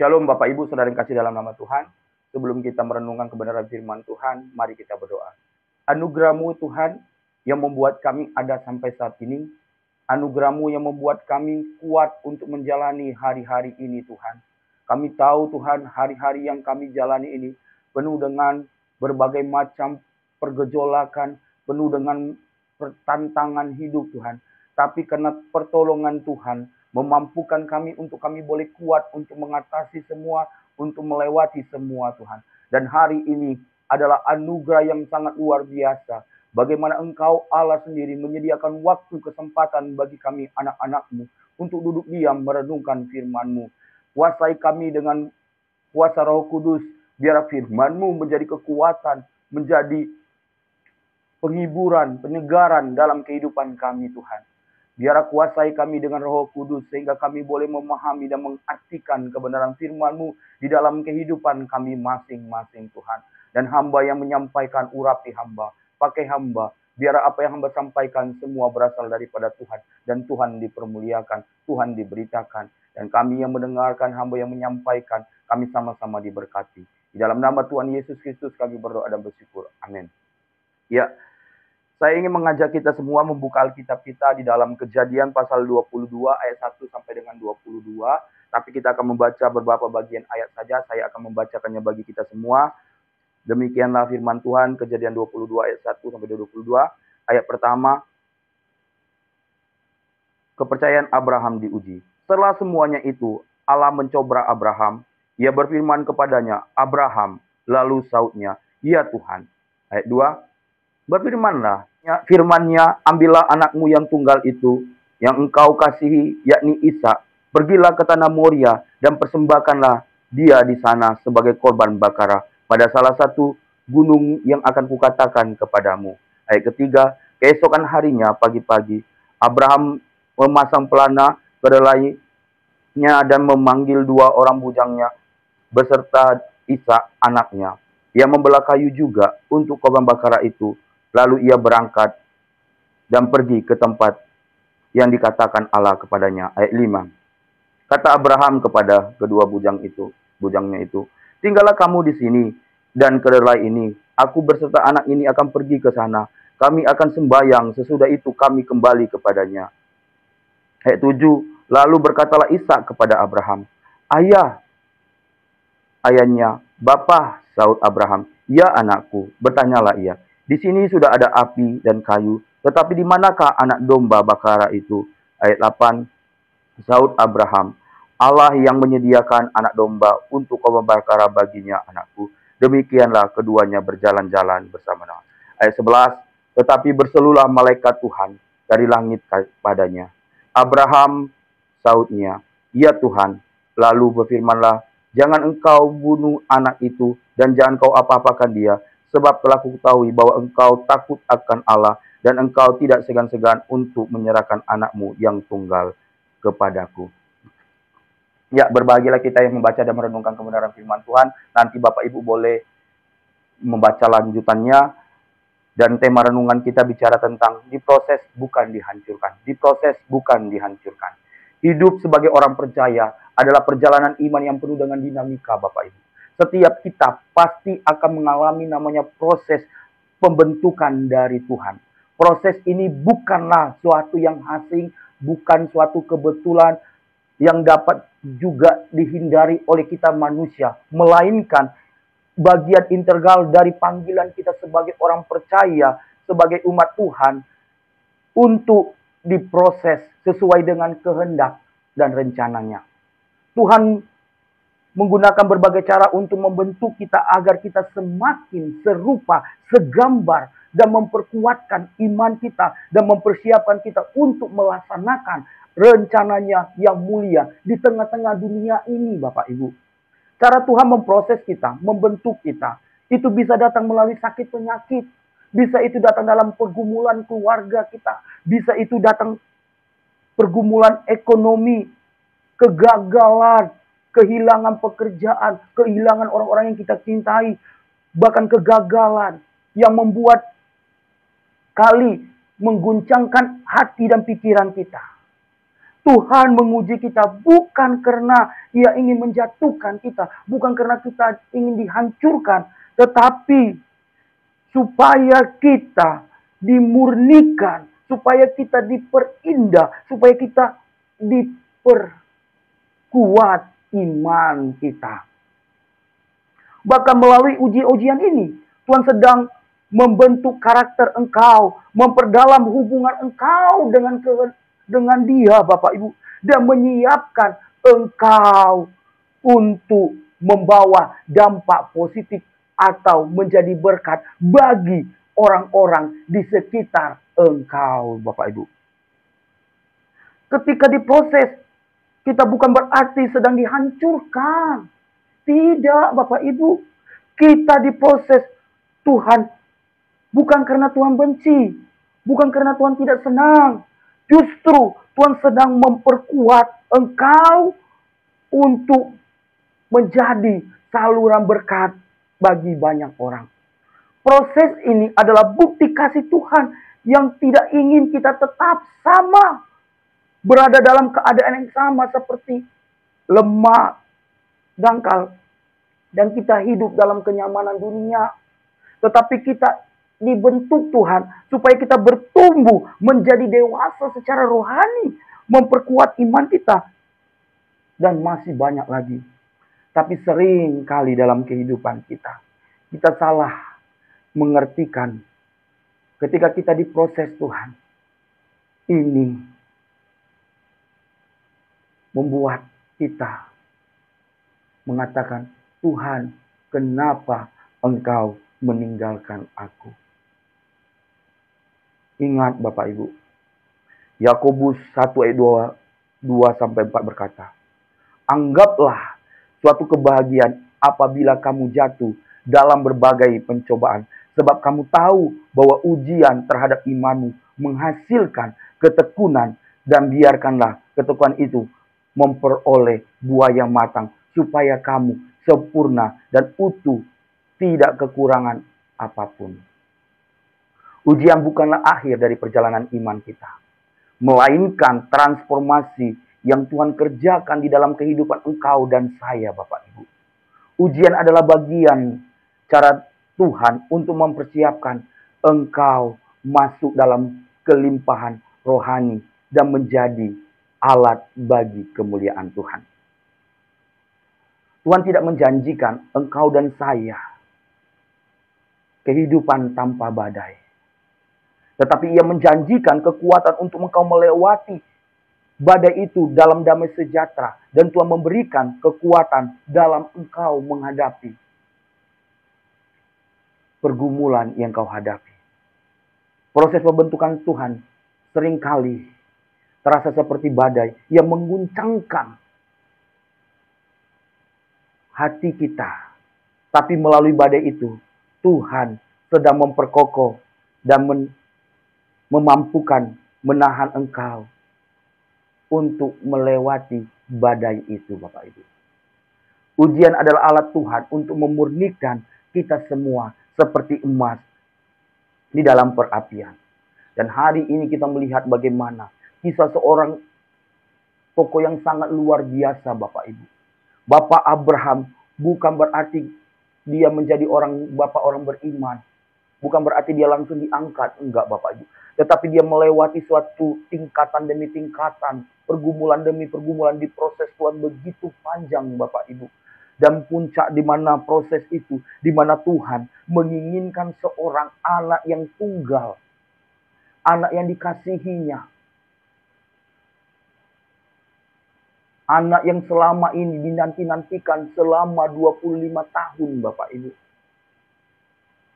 Shalom Bapak Ibu Saudara yang kasih dalam nama Tuhan. Sebelum kita merenungkan kebenaran firman Tuhan, mari kita berdoa. Anugerah-Mu Tuhan yang membuat kami ada sampai saat ini. Anugerah-Mu yang membuat kami kuat untuk menjalani hari-hari ini Tuhan. Kami tahu Tuhan hari-hari yang kami jalani ini penuh dengan berbagai macam pergejolakan, penuh dengan tantangan hidup Tuhan. Tapi karena pertolongan Tuhan memampukan kami untuk kami boleh kuat untuk mengatasi semua, untuk melewati semua Tuhan. Dan hari ini adalah anugerah yang sangat luar biasa. Bagaimana Engkau Allah sendiri menyediakan waktu kesempatan bagi kami anak-anak-Mu untuk duduk diam merenungkan firman-Mu. Kuasai kami dengan kuasa Roh Kudus, biar firman-Mu menjadi kekuatan, menjadi penghiburan, penyegaran dalam kehidupan kami Tuhan. Biar kuasai kami dengan Roh Kudus sehingga kami boleh memahami dan mengartikan kebenaran firman-Mu di dalam kehidupan kami masing-masing Tuhan. Dan hamba yang menyampaikan urapi hamba, pakai hamba, biar apa yang hamba sampaikan semua berasal daripada Tuhan. Dan Tuhan dipermuliakan, Tuhan diberitakan. Dan kami yang mendengarkan, hamba yang menyampaikan, kami sama-sama diberkati. Di dalam nama Tuhan Yesus Kristus kami berdoa dan bersyukur. Amin. Ya, saya ingin mengajak kita semua membuka Alkitab kita di dalam Kejadian pasal 22 ayat 1 sampai dengan 22. Tapi kita akan membaca beberapa bagian ayat saja. Saya akan membacakannya bagi kita semua. Demikianlah firman Tuhan, Kejadian 22 ayat 1 sampai 22. Ayat pertama, kepercayaan Abraham diuji. Setelah semuanya itu, Allah mencoba Abraham. Ia berfirman kepadanya, Abraham. Lalu sautnya, ya Tuhan. Ayat 2, berfirmanlah, firman-Nya, ambillah anakmu yang tunggal itu, yang engkau kasihi, yakni Ishak. Pergilah ke tanah Moria dan persembahkanlah dia di sana sebagai korban bakara pada salah satu gunung yang akan kukatakan kepadamu. Ayat ketiga, keesokan harinya pagi-pagi, Abraham memasang pelana kedelainya dan memanggil 2 orang bujangnya beserta Ishak anaknya. Ia membelah kayu juga untuk korban bakara itu. Lalu ia berangkat dan pergi ke tempat yang dikatakan Allah kepadanya. Ayat 5. Kata Abraham kepada kedua bujangnya itu, tinggallah kamu di sini dan kedelai ini. Aku beserta anak ini akan pergi ke sana. Kami akan sembahyang, sesudah itu kami kembali kepadanya. Ayat 7. Lalu berkatalah Ishak kepada Abraham, ayahnya, Bapa, saut Abraham. Ya anakku, bertanyalah ia. Di sini sudah ada api dan kayu, tetapi di manakah anak domba bakara itu? Ayat 8. Saut Abraham, Allah yang menyediakan anak domba untuk korban bakara baginya anakku. Demikianlah keduanya berjalan-jalan bersama-sama. Ayat 11. Tetapi berselulah malaikat Tuhan dari langit padanya. Abraham, sautnya, ya Tuhan. Lalu berfirmanlah, jangan engkau bunuh anak itu dan jangan kau apa-apakan dia. Sebab telah kuketahui bahwa engkau takut akan Allah dan engkau tidak segan-segan untuk menyerahkan anakmu yang tunggal kepadaku. Ya, berbahagialah kita yang membaca dan merenungkan kebenaran firman Tuhan. Nanti Bapak Ibu boleh membaca lanjutannya. Dan tema renungan kita bicara tentang diproses bukan dihancurkan. Diproses bukan dihancurkan. Hidup sebagai orang percaya adalah perjalanan iman yang penuh dengan dinamika Bapak Ibu. Setiap kita pasti akan mengalami namanya proses pembentukan dari Tuhan. Proses ini bukanlah suatu yang asing, bukan suatu kebetulan yang dapat juga dihindari oleh kita manusia. Melainkan bagian integral dari panggilan kita sebagai orang percaya, sebagai umat Tuhan, untuk diproses sesuai dengan kehendak dan rencananya. Tuhan menggunakan berbagai cara untuk membentuk kita agar kita semakin serupa, segambar, dan memperkuatkan iman kita, dan mempersiapkan kita untuk melaksanakan rencananya yang mulia di tengah-tengah dunia ini Bapak Ibu. Cara Tuhan memproses kita, membentuk kita, itu bisa datang melalui sakit penyakit. Bisa itu datang dalam pergumulan keluarga kita. Bisa itu datang pergumulan ekonomi, kegagalan, kehilangan pekerjaan, kehilangan orang-orang yang kita cintai. Bahkan kegagalan yang membuat kali mengguncangkan hati dan pikiran kita. Tuhan menguji kita bukan karena Ia ingin menjatuhkan kita, bukan karena kita ingin dihancurkan, tetapi supaya kita dimurnikan, supaya kita diperindah, supaya kita diperkuat iman kita. Bahkan melalui ujian ini, Tuhan sedang membentuk karakter engkau, memperdalam hubungan engkau dengan Dia, Bapak Ibu, dan menyiapkan engkau untuk membawa dampak positif atau menjadi berkat bagi orang-orang di sekitar engkau, Bapak Ibu. Ketika diproses, kita bukan berarti sedang dihancurkan. Tidak, Bapak Ibu. Kita diproses Tuhan bukan karena Tuhan benci, bukan karena Tuhan tidak senang. Justru Tuhan sedang memperkuat engkau untuk menjadi saluran berkat bagi banyak orang. Proses ini adalah bukti kasih Tuhan yang tidak ingin kita tetap sama, berada dalam keadaan yang sama seperti lemah, dangkal, dan kita hidup dalam kenyamanan dunia. Tetapi kita dibentuk Tuhan supaya kita bertumbuh menjadi dewasa secara rohani, memperkuat iman kita, dan masih banyak lagi. Tapi sering kali dalam kehidupan kita salah mengertikan ketika kita diproses Tuhan. Ini membuat kita mengatakan, Tuhan, kenapa Engkau meninggalkan aku? Ingat Bapak Ibu, Yakobus 1 ayat 2-4 berkata, anggaplah suatu kebahagiaan apabila kamu jatuh dalam berbagai pencobaan, sebab kamu tahu bahwa ujian terhadap imanmu menghasilkan ketekunan, dan biarkanlah ketekunan itu memperoleh buah yang matang, supaya kamu sempurna dan utuh, tidak kekurangan apapun. Ujian bukanlah akhir dari perjalanan iman kita, melainkan transformasi yang Tuhan kerjakan di dalam kehidupan engkau dan saya, Bapak Ibu. Ujian adalah bagian cara Tuhan untuk mempersiapkan engkau masuk dalam kelimpahan rohani dan menjadi alat bagi kemuliaan Tuhan. Tuhan tidak menjanjikan engkau dan saya kehidupan tanpa badai. Tetapi Ia menjanjikan kekuatan untuk engkau melewati badai itu dalam damai sejahtera. Dan Tuhan memberikan kekuatan dalam engkau menghadapi pergumulan yang kau hadapi. Proses pembentukan Tuhan seringkali terasa seperti badai yang mengguncangkan hati kita. Tapi melalui badai itu, Tuhan sedang memperkokoh dan memampukan menahan engkau untuk melewati badai itu, Bapak Ibu. Ujian adalah alat Tuhan untuk memurnikan kita semua seperti emas di dalam perapian. Dan hari ini kita melihat bagaimana kisah seorang tokoh yang sangat luar biasa, Bapak Ibu. Bapak Abraham bukan berarti dia menjadi bapak orang beriman. Bukan berarti dia langsung diangkat. Enggak, Bapak Ibu. Tetapi dia melewati suatu tingkatan demi tingkatan. Pergumulan demi pergumulan di proses Tuhan begitu panjang, Bapak Ibu. Dan puncak di mana proses itu, di mana Tuhan menginginkan seorang anak yang tunggal. Anak yang dikasihinya. Anak yang selama ini dinanti-nantikan selama 25 tahun, Bapak Ibu.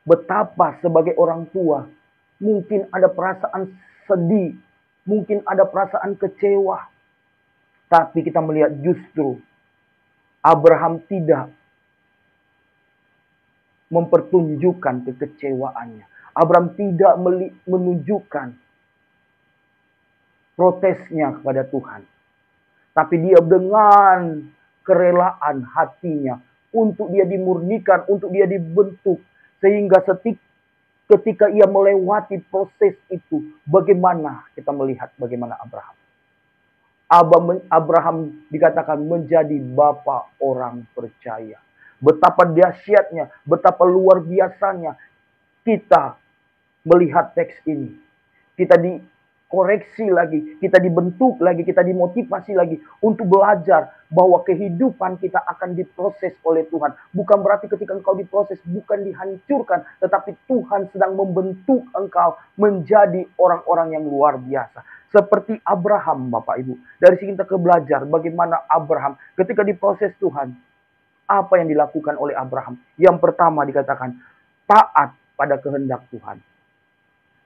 Betapa sebagai orang tua, mungkin ada perasaan sedih, mungkin ada perasaan kecewa. Tapi kita melihat justru Abraham tidak mempertunjukkan kekecewaannya. Abraham tidak menunjukkan protesnya kepada Tuhan. Tapi dia dengan kerelaan hatinya untuk dia dimurnikan, untuk dia dibentuk. Sehingga ketika ia melewati proses itu, bagaimana kita melihat bagaimana Abraham. Abraham dikatakan menjadi bapa orang percaya. Betapa dahsyatnya, betapa luar biasanya kita melihat teks ini. Kita dikoreksi lagi, kita dibentuk lagi, kita dimotivasi lagi untuk belajar bahwa kehidupan kita akan diproses oleh Tuhan. Bukan berarti ketika engkau diproses, bukan dihancurkan, tetapi Tuhan sedang membentuk engkau menjadi orang-orang yang luar biasa. Seperti Abraham, Bapak Ibu. Dari sini kita belajar bagaimana Abraham ketika diproses Tuhan. Apa yang dilakukan oleh Abraham? Yang pertama dikatakan, taat pada kehendak Tuhan.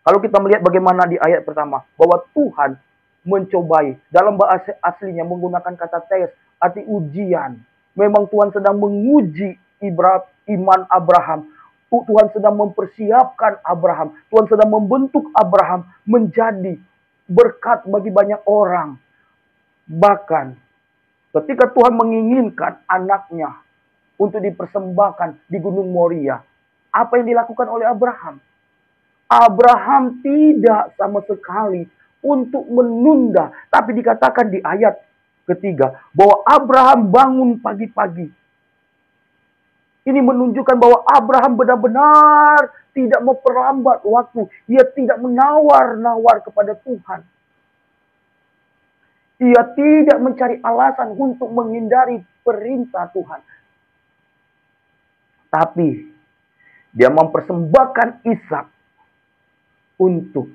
Kalau kita melihat bagaimana di ayat pertama, bahwa Tuhan mencobai, dalam bahasa aslinya menggunakan kata tes, arti ujian. Memang Tuhan sedang menguji iman Abraham. Tuhan sedang mempersiapkan Abraham. Tuhan sedang membentuk Abraham menjadi berkat bagi banyak orang. Bahkan ketika Tuhan menginginkan anaknya untuk dipersembahkan di Gunung Moria, apa yang dilakukan oleh Abraham? Abraham tidak sama sekali untuk menunda. Tapi dikatakan di ayat ketiga bahwa Abraham bangun pagi-pagi. Ini menunjukkan bahwa Abraham benar-benar tidak memperlambat waktu. Ia tidak menawar-nawar kepada Tuhan. Ia tidak mencari alasan untuk menghindari perintah Tuhan. Tapi dia mempersembahkan Ishak untuk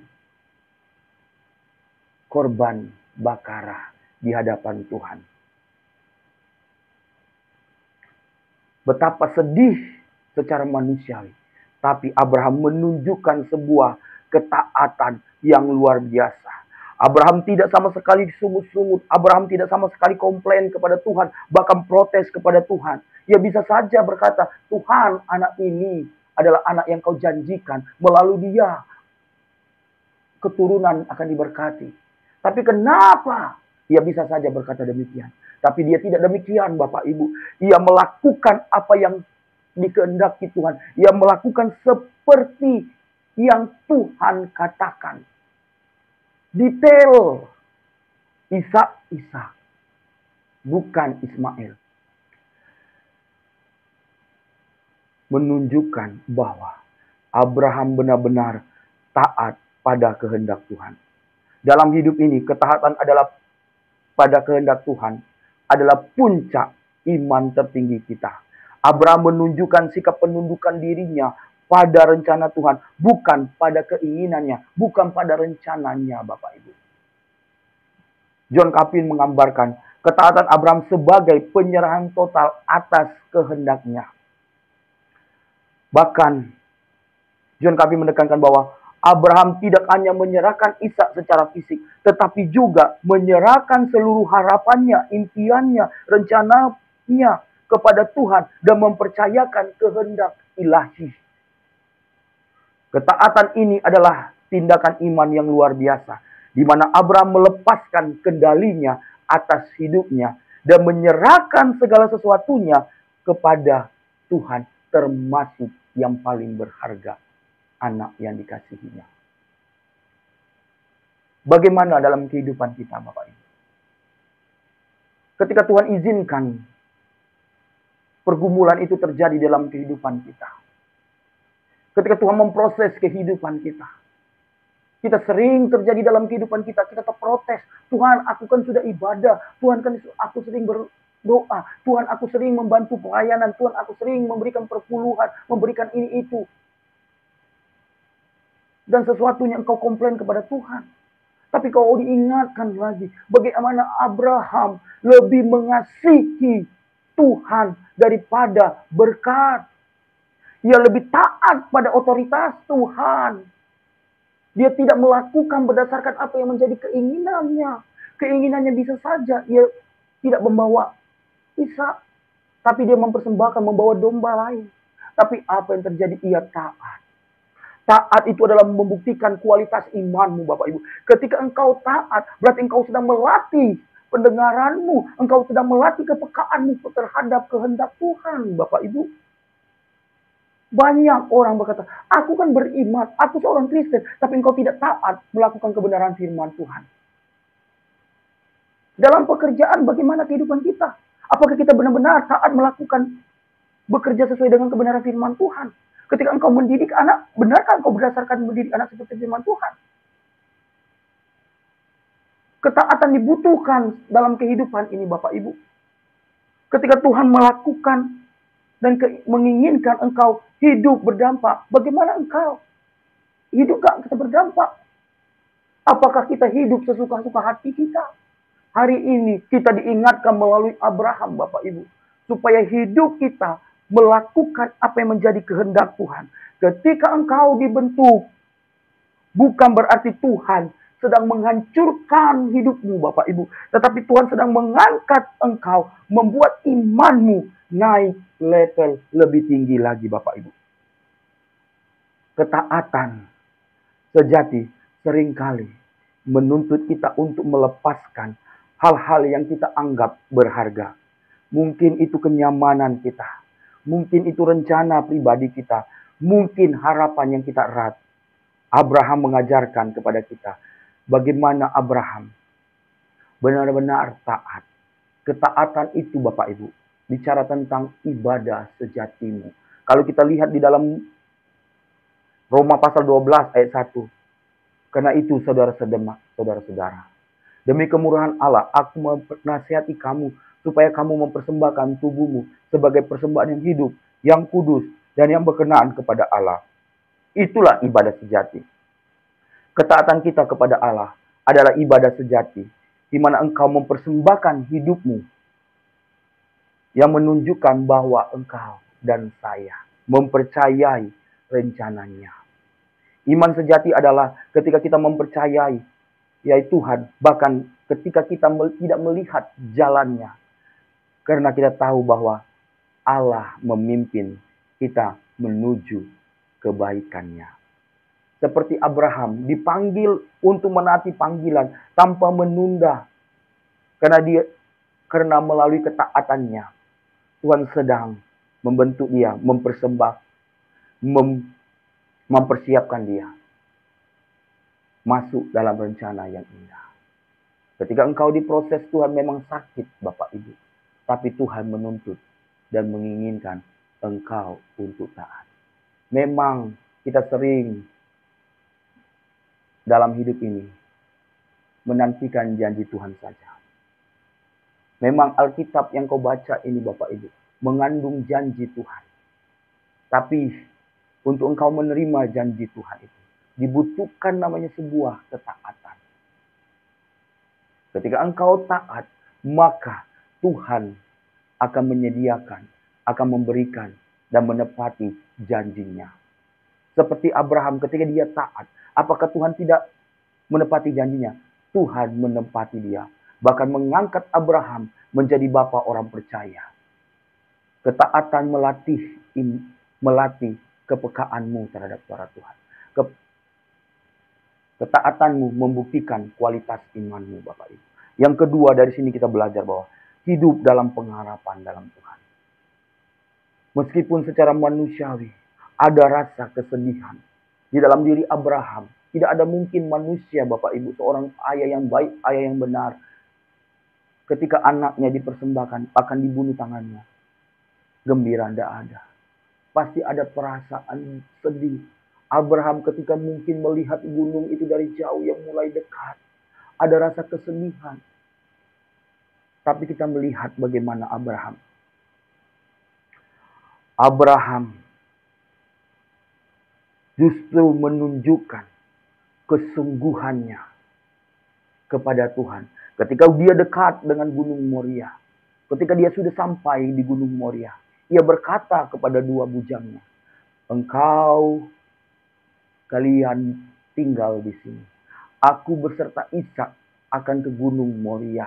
korban bakara di hadapan Tuhan. Betapa sedih secara manusiawi. Tapi Abraham menunjukkan sebuah ketaatan yang luar biasa. Abraham tidak sama sekali sungut-sungut. Abraham tidak sama sekali komplain kepada Tuhan. Bahkan protes kepada Tuhan. Ia bisa saja berkata, Tuhan, anak ini adalah anak yang kau janjikan. Melalui dia, keturunan akan diberkati. Tapi kenapa ia bisa saja berkata demikian? Tapi dia tidak demikian, Bapak Ibu. Ia melakukan apa yang dikehendaki Tuhan. Ia melakukan seperti yang Tuhan katakan. Detail. Ishak, bukan Ismail. Menunjukkan bahwa Abraham benar-benar taat pada kehendak Tuhan. Dalam hidup ini, ketaatan adalah pada kehendak Tuhan adalah puncak iman tertinggi kita. Abraham menunjukkan sikap penundukan dirinya pada rencana Tuhan, bukan pada keinginannya, bukan pada rencananya, Bapak Ibu. John Calvin menggambarkan ketaatan Abraham sebagai penyerahan total atas kehendaknya. Bahkan John Calvin menekankan bahwa Abraham tidak hanya menyerahkan Ishak secara fisik, tetapi juga menyerahkan seluruh harapannya, impiannya, rencananya kepada Tuhan dan mempercayakan kehendak ilahi. Ketaatan ini adalah tindakan iman yang luar biasa, di mana Abraham melepaskan kendalinya atas hidupnya dan menyerahkan segala sesuatunya kepada Tuhan, termasuk yang paling berharga, anak yang dikasihinya. Bagaimana dalam kehidupan kita, Bapak Ibu? Ketika Tuhan izinkan pergumulan itu terjadi dalam kehidupan kita. Ketika Tuhan memproses kehidupan kita. Kita sering terjadi dalam kehidupan kita. Kita terprotes. Tuhan, aku kan sudah ibadah. Tuhan, kan aku sering berdoa. Tuhan, aku sering membantu pelayanan. Tuhan, aku sering memberikan perpuluhan. Memberikan ini itu. Dan sesuatunya engkau komplain kepada Tuhan. Tapi kau diingatkan lagi. Bagaimana Abraham lebih mengasihi Tuhan daripada berkat. Ia lebih taat pada otoritas Tuhan. Dia tidak melakukan berdasarkan apa yang menjadi keinginannya. Keinginannya bisa saja ia tidak membawa Ishak. Tapi dia mempersembahkan, membawa domba lain. Tapi apa yang terjadi? Ia taat. Taat itu adalah membuktikan kualitas imanmu, Bapak Ibu. Ketika engkau taat, berarti engkau sedang melatih pendengaranmu. Engkau sedang melatih kepekaanmu terhadap kehendak Tuhan, Bapak Ibu. Banyak orang berkata, aku kan beriman, aku seorang Kristen, tapi engkau tidak taat melakukan kebenaran firman Tuhan. Dalam pekerjaan bagaimana kehidupan kita? Apakah kita benar-benar taat melakukan bekerja sesuai dengan kebenaran firman Tuhan? Ketika engkau mendidik anak, benarkah engkau berdasarkan mendidik anak seperti firman Tuhan? Ketaatan dibutuhkan dalam kehidupan ini Bapak Ibu. Ketika Tuhan melakukan dan menginginkan engkau hidup berdampak, bagaimana engkau hidup gak kita berdampak? Apakah kita hidup sesuka-suka hati kita? Hari ini kita diingatkan melalui Abraham Bapak Ibu. Supaya hidup kita melakukan apa yang menjadi kehendak Tuhan. Ketika engkau dibentuk, bukan berarti Tuhan sedang menghancurkan hidupmu Bapak Ibu. Tetapi Tuhan sedang mengangkat engkau, membuat imanmu naik level lebih tinggi lagi Bapak Ibu. Ketaatan sejati seringkali menuntut kita untuk melepaskan hal-hal yang kita anggap berharga. Mungkin itu kenyamanan kita. Mungkin itu rencana pribadi kita. Mungkin harapan yang kita erat. Abraham mengajarkan kepada kita bagaimana Abraham benar-benar taat. Ketaatan itu Bapak Ibu bicara tentang ibadah sejatimu. Kalau kita lihat di dalam Roma pasal 12 ayat 1. Karena itu saudara-saudara, demi kemurahan Allah, aku menasihati kamu supaya kamu mempersembahkan tubuhmu sebagai persembahan yang hidup, yang kudus, dan yang berkenaan kepada Allah. Itulah ibadah sejati. Ketaatan kita kepada Allah adalah ibadah sejati, di mana engkau mempersembahkan hidupmu yang menunjukkan bahwa engkau dan saya mempercayai rencananya. Iman sejati adalah ketika kita mempercayai, ya Tuhan, bahkan ketika kita tidak melihat jalannya. Karena kita tahu bahwa Allah memimpin kita menuju kebaikannya. Seperti Abraham dipanggil untuk menaati panggilan tanpa menunda. Karena melalui ketaatannya, Tuhan sedang membentuk dia, mempersiapkan dia masuk dalam rencana yang indah. Ketika engkau diproses, Tuhan memang sakit Bapak Ibu. Tapi Tuhan menuntut dan menginginkan engkau untuk taat. Memang kita sering dalam hidup ini menantikan janji Tuhan saja. Memang Alkitab yang kau baca ini Bapak Ibu mengandung janji Tuhan. Tapi untuk engkau menerima janji Tuhan itu dibutuhkan namanya sebuah ketaatan. Ketika engkau taat, maka Tuhan akan menyediakan, akan memberikan dan menepati janjinya. Seperti Abraham ketika dia taat, apakah Tuhan tidak menepati janjinya? Tuhan menepati dia. Bahkan mengangkat Abraham menjadi bapa orang percaya. Ketaatan melatih kepekaanmu terhadap suara Tuhan. Ketaatanmu membuktikan kualitas imanmu Bapak Ibu. Yang kedua dari sini kita belajar bahwa hidup dalam pengharapan dalam Tuhan. Meskipun secara manusiawi ada rasa kesedihan di dalam diri Abraham. Tidak ada mungkin manusia Bapak Ibu, seorang ayah yang baik, ayah yang benar. Ketika anaknya dipersembahkan akan dibunuh tangannya. Gembira tidak ada. Pasti ada perasaan sedih. Abraham ketika mungkin melihat gunung itu dari jauh yang mulai dekat. Ada rasa kesedihan. Tapi kita melihat bagaimana Abraham justru menunjukkan kesungguhannya kepada Tuhan. Ketika dia dekat dengan Gunung Moria. Ketika dia sudah sampai di Gunung Moria. Ia berkata kepada dua bujangnya. Kalian tinggal di sini. Aku beserta Ishak akan ke Gunung Moria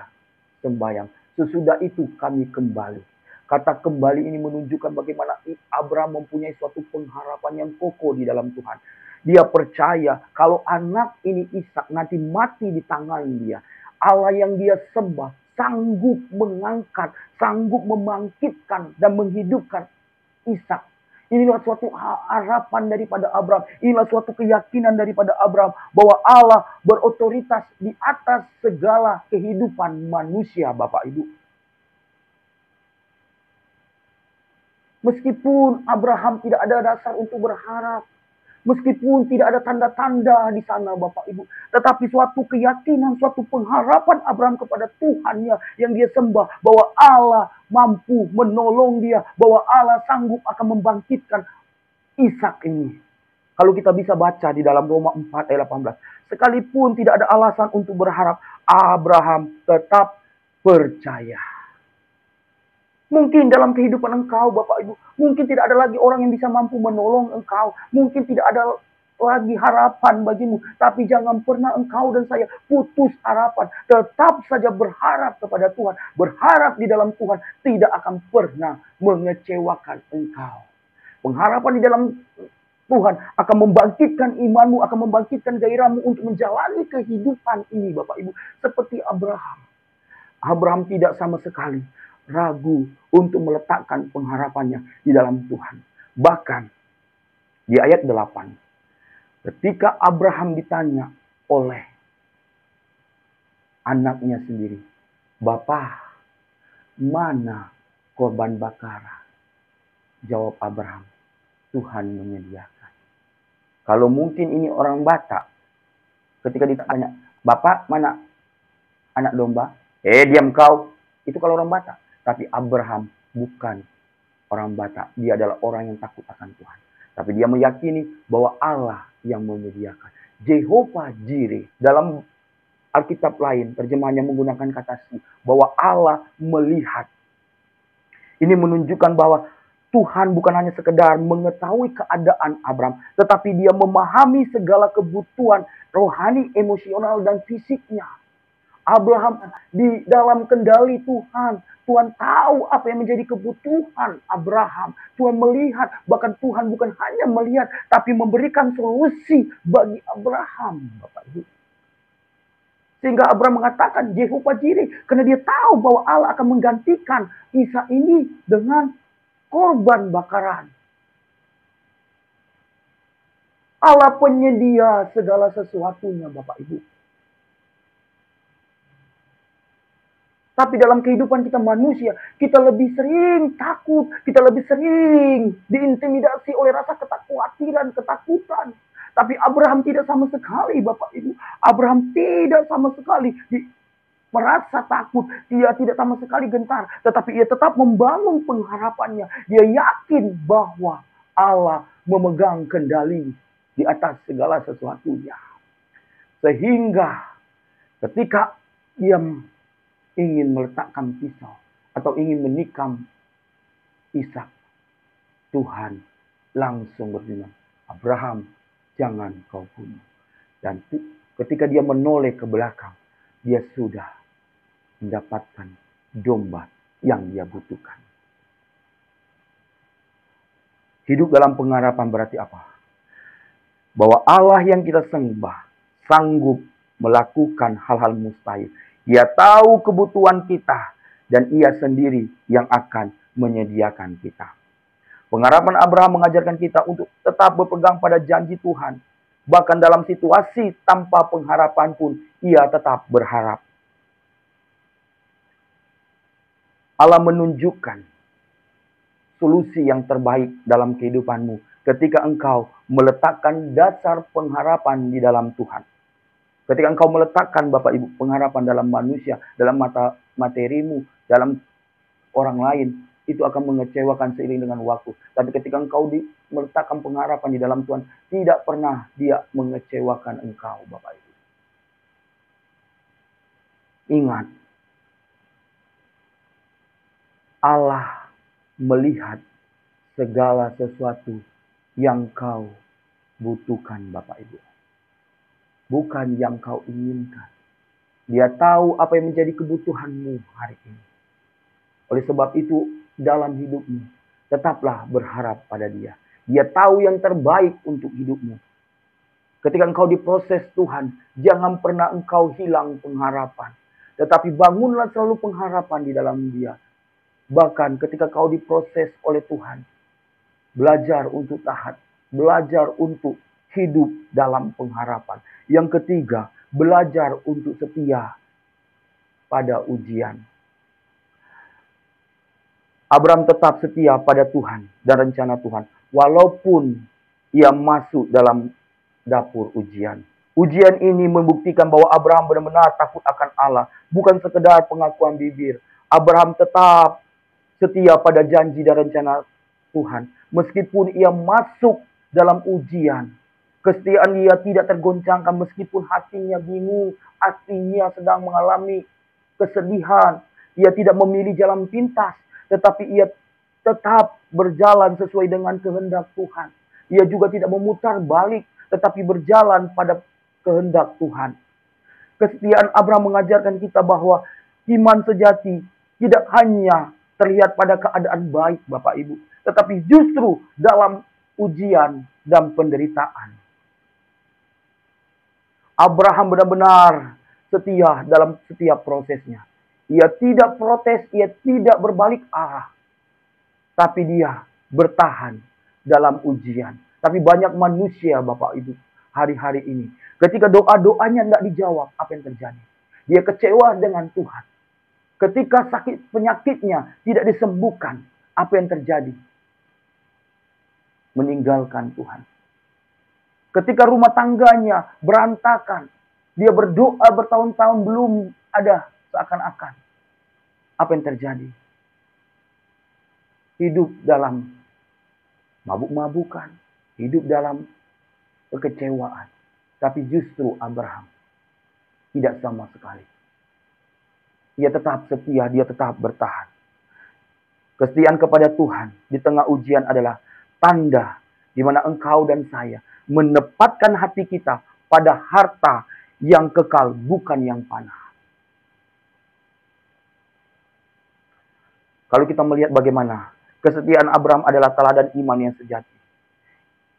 sembahyang. Sesudah itu kami kembali. Kata kembali ini menunjukkan bagaimana Abraham mempunyai suatu pengharapan yang kokoh di dalam Tuhan. Dia percaya kalau anak ini Ishak nanti mati di tangan dia. Allah yang dia sembah sanggup mengangkat, sanggup membangkitkan dan menghidupkan Ishak. Inilah suatu harapan daripada Abraham. Inilah suatu keyakinan daripada Abraham bahwa Allah berotoritas di atas segala kehidupan manusia, Bapak Ibu. Meskipun Abraham tidak ada dasar untuk berharap, meskipun tidak ada tanda-tanda di sana, Bapak Ibu, tetapi suatu keyakinan, suatu pengharapan Abraham kepada Tuhannya yang dia sembah, bahwa Allah mampu menolong dia, bahwa Allah sanggup akan membangkitkan Ishak ini. Kalau kita bisa baca di dalam Roma 4 ayat 18, sekalipun tidak ada alasan untuk berharap, Abraham tetap percaya. Mungkin dalam kehidupan engkau, Bapak Ibu, mungkin tidak ada lagi orang yang bisa mampu menolong engkau. Mungkin tidak ada lagi harapan bagimu. Tapi jangan pernah engkau dan saya putus harapan. Tetap saja berharap kepada Tuhan. Berharap di dalam Tuhan tidak akan pernah mengecewakan engkau. Pengharapan di dalam Tuhan akan membangkitkan imanmu, akan membangkitkan gairahmu untuk menjalani kehidupan ini, Bapak Ibu. Seperti Abraham. Abraham tidak sama sekali ragu untuk meletakkan pengharapannya di dalam Tuhan. Bahkan di ayat 8, ketika Abraham ditanya oleh anaknya sendiri, "Bapa, mana korban bakara?" Jawab Abraham, "Tuhan menyediakan." Kalau mungkin ini orang Batak, ketika ditanya, "Bapak, mana anak domba?" Diam kau. Itu kalau orang Batak. Tapi Abraham bukan orang Batak. Dia adalah orang yang takut akan Tuhan. Tapi dia meyakini bahwa Allah yang menyediakan. Jehovah Jireh. Dalam Alkitab lain, terjemahannya menggunakan kata si. Bahwa Allah melihat. Ini menunjukkan bahwa Tuhan bukan hanya sekedar mengetahui keadaan Abraham. Tetapi dia memahami segala kebutuhan rohani, emosional, dan fisiknya. Abraham di dalam kendali Tuhan. Tuhan tahu apa yang menjadi kebutuhan Abraham. Tuhan melihat, bahkan Tuhan bukan hanya melihat, tapi memberikan solusi bagi Abraham, Bapak Ibu. Sehingga Abraham mengatakan Jehovah Jireh, karena dia tahu bahwa Allah akan menggantikan Ishak ini dengan korban bakaran. Allah penyedia segala sesuatunya, Bapak Ibu. Tapi dalam kehidupan kita manusia, kita lebih sering takut, kita lebih sering diintimidasi oleh rasa ketakutan. Tapi Abraham tidak sama sekali, Bapak Ibu. Abraham tidak sama sekali merasa takut. Dia tidak sama sekali gentar. Tetapi ia tetap membangun pengharapannya. Dia yakin bahwa Allah memegang kendali di atas segala sesuatunya. Sehingga ketika ia ingin meletakkan pisau atau ingin menikam Ishak, Tuhan langsung berfirman, "Abraham, jangan kau bunuh." Dan ketika dia menoleh ke belakang, dia sudah mendapatkan domba yang dia butuhkan. Hidup dalam pengharapan berarti apa? Bahwa Allah yang kita sembah sanggup melakukan hal-hal mustahil. Dia tahu kebutuhan kita dan ia sendiri yang akan menyediakan kita. Pengharapan Abraham mengajarkan kita untuk tetap berpegang pada janji Tuhan. Bahkan dalam situasi tanpa pengharapan pun ia tetap berharap. Allah menunjukkan solusi yang terbaik dalam kehidupanmu ketika engkau meletakkan dasar pengharapan di dalam Tuhan. Ketika engkau meletakkan, Bapak Ibu, pengharapan dalam manusia, dalam materimu, dalam orang lain, itu akan mengecewakan seiring dengan waktu. Tapi ketika engkau meletakkan pengharapan di dalam Tuhan, tidak pernah dia mengecewakan engkau, Bapak Ibu. Ingat, Allah melihat segala sesuatu yang kau butuhkan, Bapak Ibu. Bukan yang kau inginkan. Dia tahu apa yang menjadi kebutuhanmu hari ini. Oleh sebab itu, dalam hidupmu, tetaplah berharap pada Dia. Dia tahu yang terbaik untuk hidupmu. Ketika engkau diproses Tuhan, jangan pernah engkau hilang pengharapan. Tetapi bangunlah selalu pengharapan di dalam Dia. Bahkan ketika kau diproses oleh Tuhan, Belajar untuk taat. Belajar untuk hidup dalam pengharapan. Yang ketiga, belajar untuk setia pada ujian. Abraham tetap setia pada Tuhan dan rencana Tuhan. Walaupun ia masuk dalam dapur ujian. Ujian ini membuktikan bahwa Abraham benar-benar takut akan Allah. Bukan sekedar pengakuan bibir. Abraham tetap setia pada janji dan rencana Tuhan. Meskipun ia masuk dalam ujian. Kesetiaan dia tidak tergoncangkan meskipun hatinya bingung. Hatinya sedang mengalami kesedihan. Ia tidak memilih jalan pintas. Tetapi ia tetap berjalan sesuai dengan kehendak Tuhan. Ia juga tidak memutar balik. Tetapi berjalan pada kehendak Tuhan. Kesetiaan Abraham mengajarkan kita bahwa iman sejati tidak hanya terlihat pada keadaan baik, Bapak Ibu, tetapi justru dalam ujian dan penderitaan. Abraham benar-benar setia dalam setiap prosesnya. Ia tidak protes, ia tidak berbalik arah. Tapi dia bertahan dalam ujian. Tapi banyak manusia, Bapak Ibu, hari-hari ini, ketika doa-doanya tidak dijawab, apa yang terjadi? Dia kecewa dengan Tuhan. Ketika sakit penyakitnya tidak disembuhkan, apa yang terjadi? Meninggalkan Tuhan. Ketika rumah tangganya berantakan, dia berdoa bertahun-tahun belum ada seakan-akan. Apa yang terjadi? Hidup dalam mabuk-mabukan, hidup dalam kekecewaan. Tapi justru Abraham tidak sama sekali. Ia tetap setia, dia tetap bertahan. Kesetiaan kepada Tuhan di tengah ujian adalah tanda di mana engkau dan saya menempatkan hati kita pada harta yang kekal, bukan yang panah. Kalau kita melihat bagaimana kesetiaan Abraham adalah teladan iman yang sejati.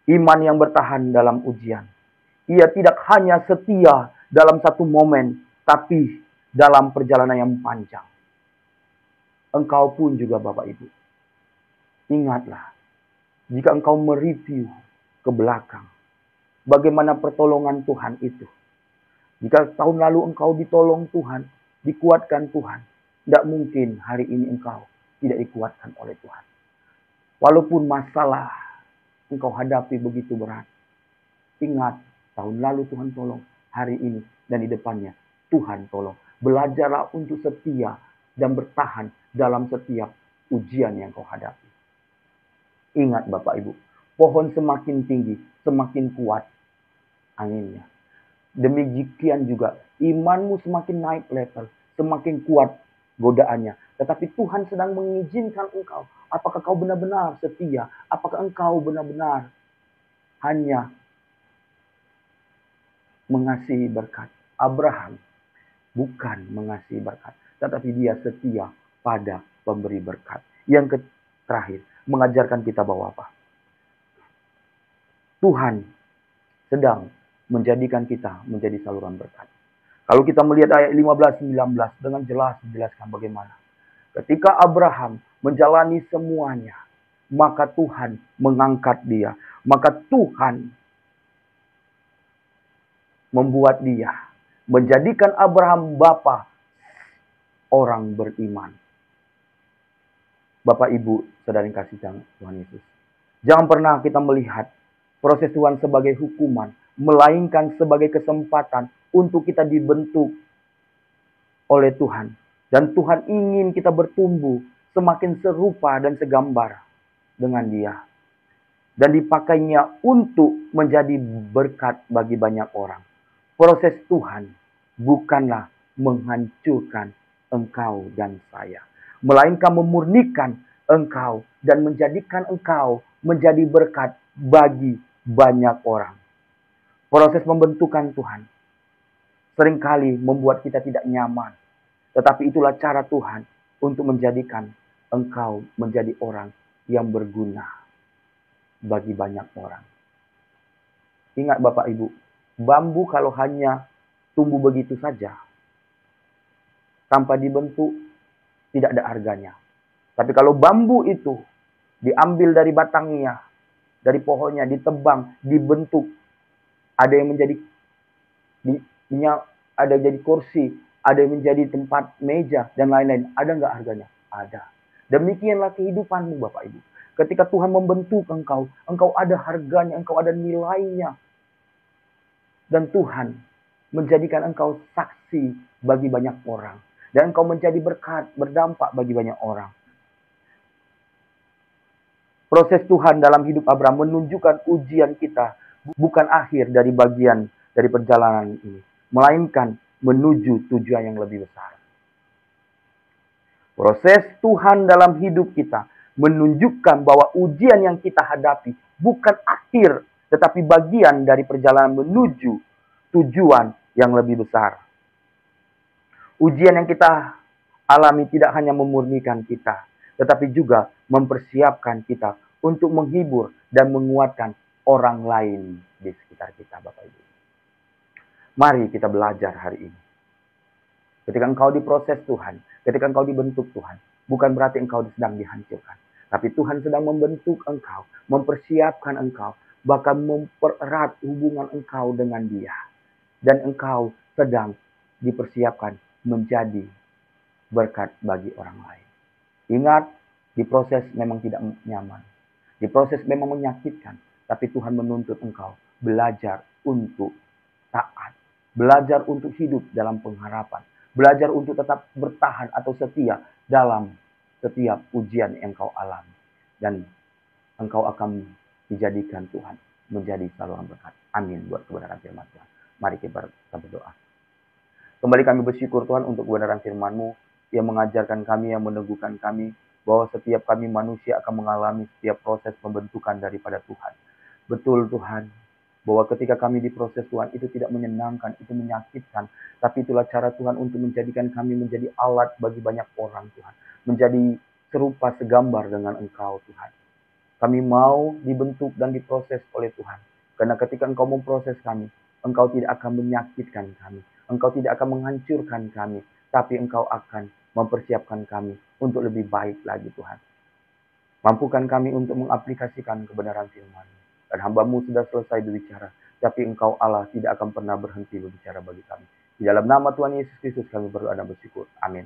Iman yang bertahan dalam ujian. Ia tidak hanya setia dalam satu momen, tapi dalam perjalanan yang panjang. Engkau pun juga Bapak Ibu. Ingatlah, jika engkau mereview ke belakang, bagaimana pertolongan Tuhan itu. Jika tahun lalu engkau ditolong Tuhan, dikuatkan Tuhan, tidak mungkin hari ini engkau tidak dikuatkan oleh Tuhan. Walaupun masalah engkau hadapi begitu berat, ingat, tahun lalu Tuhan tolong, hari ini dan di depannya Tuhan tolong. Belajarlah untuk setia dan bertahan dalam setiap ujian yang kau hadapi. Ingat Bapak Ibu, pohon semakin tinggi, semakin kuat anginnya. Demikian juga imanmu semakin naik level, semakin kuat godaannya. Tetapi Tuhan sedang mengizinkan engkau. Apakah kau benar-benar setia? Apakah engkau benar-benar hanya mengasihi berkat? Abraham bukan mengasihi berkat, tetapi dia setia pada pemberi berkat. Yang terakhir, mengajarkan kita bahwa apa? Tuhan sedang menjadikan kita menjadi saluran berkat. Kalau kita melihat ayat 15-19 dengan jelas dijelaskan bagaimana. Ketika Abraham menjalani semuanya, maka Tuhan mengangkat dia. Maka Tuhan membuat dia, menjadikan Abraham bapa orang beriman. Bapak Ibu, saudara yang kasih Tuhan Yesus. Jangan pernah kita melihat proses Tuhan sebagai hukuman, melainkan sebagai kesempatan untuk kita dibentuk oleh Tuhan. Dan Tuhan ingin kita bertumbuh semakin serupa dan segambar dengan Dia. Dan dipakainya untuk menjadi berkat bagi banyak orang. Proses Tuhan bukanlah menghancurkan engkau dan saya, melainkan memurnikan engkau dan menjadikan engkau menjadi berkat bagi banyak orang. Proses pembentukan Tuhan seringkali membuat kita tidak nyaman. Tetapi itulah cara Tuhan untuk menjadikan engkau menjadi orang yang berguna bagi banyak orang. Ingat Bapak Ibu, bambu kalau hanya tumbuh begitu saja, tanpa dibentuk, tidak ada harganya. Tapi kalau bambu itu diambil dari batangnya, dari pohonnya, ditebang, dibentuk. Ada yang menjadi ada yang jadi kursi, ada yang menjadi tempat meja, dan lain-lain. Ada nggak harganya? Ada. Demikianlah kehidupanmu Bapak Ibu. Ketika Tuhan membentuk engkau, engkau ada harganya, engkau ada nilainya. Dan Tuhan menjadikan engkau saksi bagi banyak orang. Dan engkau menjadi berkat, berdampak bagi banyak orang. Proses Tuhan dalam hidup Abraham menunjukkan ujian kita bukan akhir dari bagian dari perjalanan ini, melainkan menuju tujuan yang lebih besar. Proses Tuhan dalam hidup kita menunjukkan bahwa ujian yang kita hadapi bukan akhir, tetapi bagian dari perjalanan menuju tujuan yang lebih besar. Ujian yang kita alami tidak hanya memurnikan kita, tetapi juga mempersiapkan kita untuk menghibur dan menguatkan orang lain di sekitar kita, Bapak Ibu. Mari kita belajar hari ini. Ketika engkau diproses Tuhan, ketika engkau dibentuk Tuhan, bukan berarti engkau sedang dihancurkan. Tapi Tuhan sedang membentuk engkau, mempersiapkan engkau, bahkan mempererat hubungan engkau dengan Dia. Dan engkau sedang dipersiapkan menjadi berkat bagi orang lain. Ingat, diproses memang tidak nyaman. Diproses memang menyakitkan. Tapi Tuhan menuntut engkau belajar untuk taat. Belajar untuk hidup dalam pengharapan. Belajar untuk tetap bertahan atau setia dalam setiap ujian yang engkau alami. Dan engkau akan dijadikan Tuhan menjadi saluran berkat. Amin buat kebenaran firman Tuhan. Mari kita berdoa. Kembali kami bersyukur Tuhan untuk kebenaran firman-Mu yang mengajarkan kami, yang meneguhkan kami, bahwa setiap kami manusia akan mengalami setiap proses pembentukan daripada Tuhan. Betul Tuhan, bahwa ketika kami diproses Tuhan, itu tidak menyenangkan, itu menyakitkan. Tapi itulah cara Tuhan untuk menjadikan kami menjadi alat bagi banyak orang Tuhan. Menjadi serupa segambar dengan Engkau Tuhan. Kami mau dibentuk dan diproses oleh Tuhan. Karena ketika Engkau memproses kami, Engkau tidak akan menyakitkan kami. Engkau tidak akan menghancurkan kami. Tapi Engkau akan mempersiapkan kami untuk lebih baik lagi Tuhan. Mampukan kami untuk mengaplikasikan kebenaran firman. Dan hamba-Mu sudah selesai berbicara. Tapi Engkau Allah tidak akan pernah berhenti berbicara bagi kami. Di dalam nama Tuhan Yesus Kristus kami berdoa dan bersyukur. Amin.